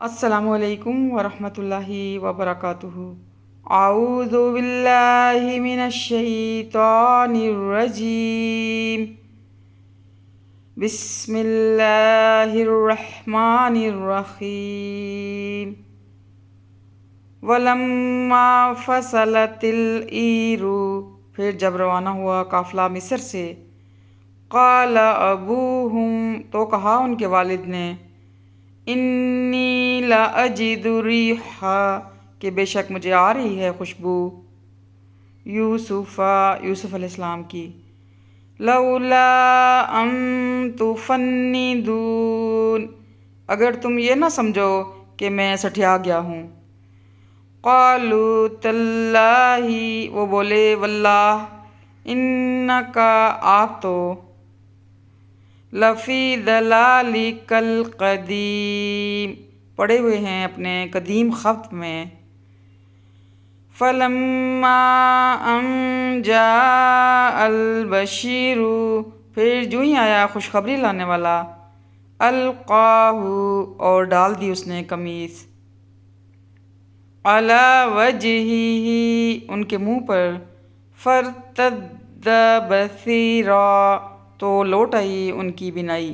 السلام علیکم ورحمۃ اللہ وبرکاتہ۔ اعوذ باللہ من الشیطان الرجیم، بسم اللہ الرحمن الرحیم۔ وَلَمَّا فَصَلَتِ الْعِیرُ، پھر جب روانہ ہوا قافلہ مصر سے، قال ابوہم، تو کہا ان کے والد نے، انی لاجد ریحا، کہ بے شک مجھے آ رہی ہے خوشبو یوسف علیہ السلام کی، لولا ان تفندون، اگر تم یہ نہ سمجھو کہ میں سٹھیا گیا ہوں۔ قالوا تاللہ، وہ بولے واللہ، انکا، آپ تو، لفی ضلالک القدیم، پڑے ہوئے ہیں اپنے قدیم خط میں۔ فلما ان جاء البشیر، پھر جو ہی آیا خوشخبری لانے والا، القاہ، اور ڈال دی اس نے قمیص، علی وجہہ، ان کے منہ پر، فارتد بصیرا، تو لوٹ آئی ان کی بینائی۔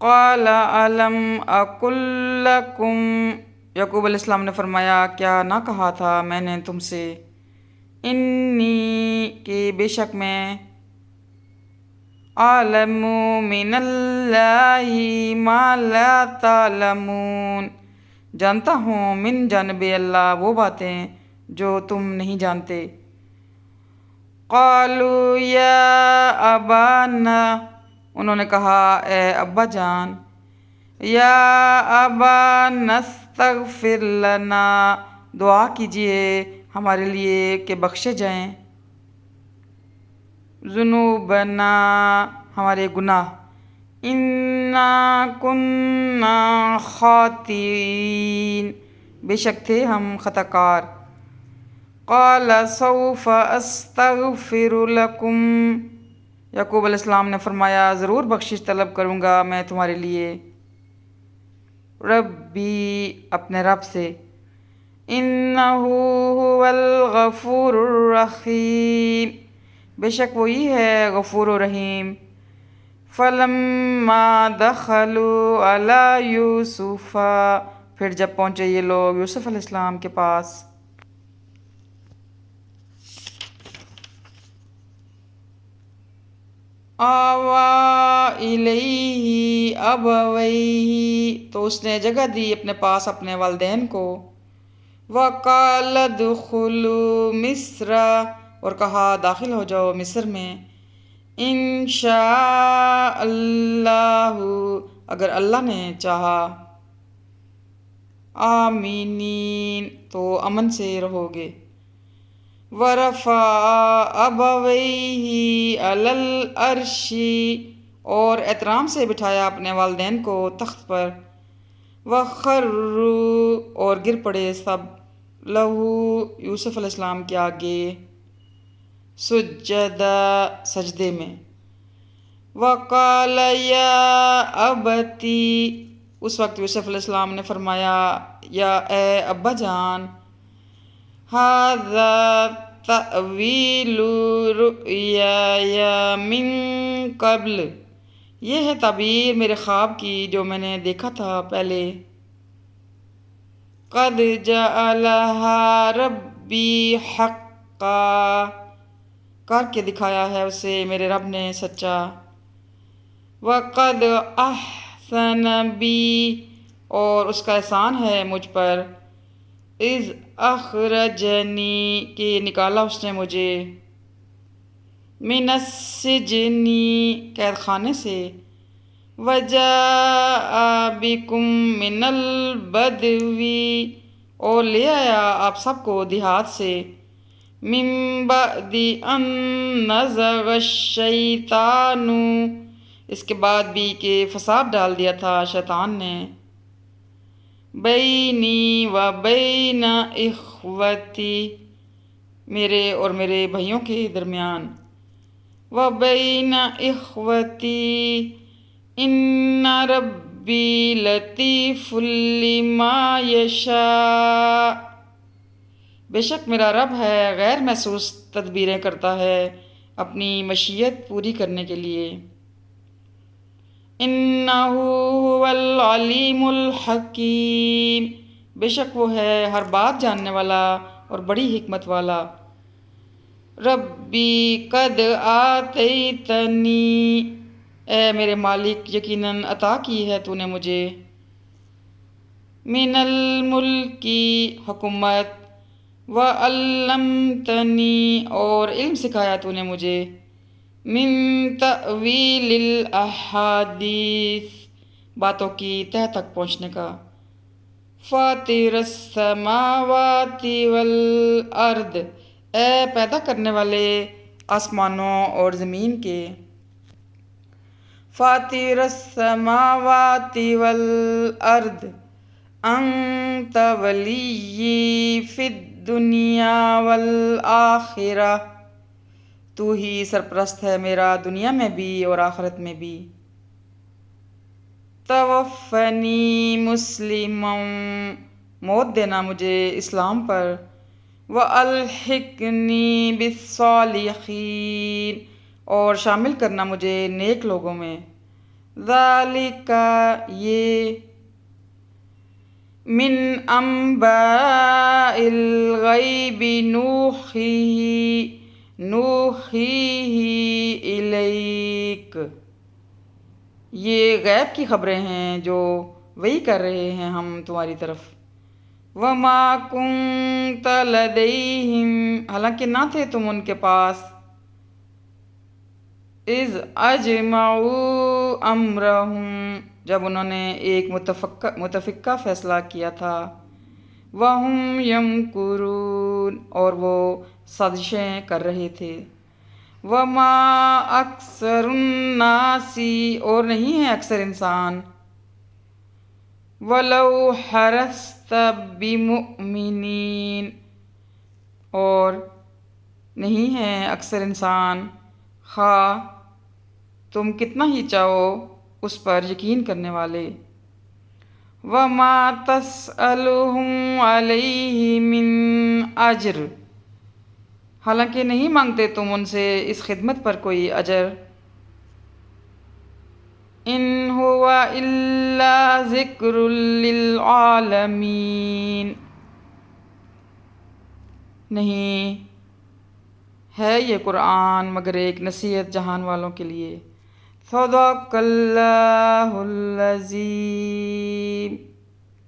قال الم اقل لکم، یعقوب علیہ السلام نے فرمایا کیا نہ کہا تھا میں نے تم سے، انی، کہ بے شک میں، اعلم من اللہ ما لا تعلمون، جانتا ہوں من جانب اللہ وہ باتیں جو تم نہیں جانتے۔ قالوا یا ابانا، انہوں نے کہا اے ابا جان، یا ابانا استغفر لنا، دعا کیجئے ہمارے لیے کہ بخشے جائیں، ذنوبنا، ہمارے گناہ، انا کنا خاطئین، بے شک تھے ہم خطا کار۔ قال سوف استغفر لکم، یعقوب علیہ السلام نے فرمایا ضرور بخشش طلب کروں گا میں تمہارے لیے، ربی، اپنے رب سے، انہ هو الغفور الرحیم، بے شک وہی ہے غفور و رحیم۔ فلما دخلوا علی یوسف، پھر جب پہنچے یہ لوگ یوسف علیہ السلام کے پاس، آوا الیہ ابویہ، تو اس نے جگہ دی اپنے پاس اپنے والدین کو، وقال ادخلوا مصر، اور کہا داخل ہو جاؤ مصر میں، انشاء اللہ، اگر اللہ نے چاہا، آمینین، تو امن سے رہو گے۔ ورفع ابویہ علی العرش، اور احترام سے بٹھایا اپنے والدین کو تخت پر، وخروا، اور گر پڑے سب، لہو، یوسف علیہ السلام کے آگے، سجدا، سجدے میں۔ وقال یا ابتی، اس وقت یوسف علیہ السلام نے فرمایا یا اے ابا جان، ھذا تأویل رؤیای من قبل، یہ ہے تعبیر میرے خواب کی جو میں نے دیکھا تھا پہلے، قد جعلھا ربی حقا، کر کے دکھایا ہے اسے میرے رب نے سچا، وقد احسن بی، اور اس کا احسان ہے مجھ پر، اذ اخرجنی، کہ نکالا اس نے مجھے، من السجن، قید خانے سے، وجاء بکم من البدو، اور لے آیا آپ سب کو دیہات سے، من بعد ان نزغ الشیطان، اس کے بعد بھی کہ فساد ڈال دیا تھا شیطان نے، بینی و بین اخوتی، میرے اور میرے بھائیوں کے درمیان، و بین اخوتی، ان رب ربی لطیف لما یشاء، بے شک میرا رب ہے غیر محسوس تدبیریں کرتا ہے اپنی مشیت پوری کرنے کے لیے۔ انہ هو العلیم الحکیم، بے شک وہ ہے ہر بات جاننے والا اور بڑی حکمت والا۔ ربی قد آتیتنی، اے میرے مالک یقیناً عطا کی ہے تو نے مجھے، من الملکی حکومت، وعلمتنی اور علم سکھایا تو نے مجھے، من تأویل الاحادیث باتوں کی تہ تک پہنچنے کا، فاطر السماوات والارض اے پیدا کرنے والے آسمانوں اور زمین کے، فاطر السماوات والارض انت ولی فی الدنیا والآخرہ، تو ہی سرپرست ہے میرا دنیا میں بھی اور آخرت میں بھی۔ توفنی مسلما، موت دینا مجھے اسلام پر، والحقنی بالصالحین اور شامل کرنا مجھے نیک لوگوں میں، ذالک یہ، من انباء الغیب نوحیہ الیک، یہ غیب کی خبریں ہیں جو وحی کر رہے ہیں ہم تمہاری طرف۔ وما کنت لدیہم، حالانکہ نہ تھے تم ان کے پاس، اذ اجمعوا امرہم، جب انہوں نے ایک متفقہ فیصلہ کیا تھا، وہم یمکرون اور وہ سازشیں کر رہے تھے، وما اکثر الناس اور نہیں ہے اکثر انسان، ولو حرصت بمؤمنین اور نہیں ہے اکثر انسان خواہ تم کتنا ہی چاہو اس پر یقین کرنے والے، وما تسألهم علیہ من اجر، حالانکہ نہیں مانگتے تم ان سے اس خدمت پر کوئی اجر، ان هو الا ذکر للعالمین، نہیں ہے یہ قرآن مگر ایک نصیحت جہان والوں کے لیے۔ صدق اللہ العظیم۔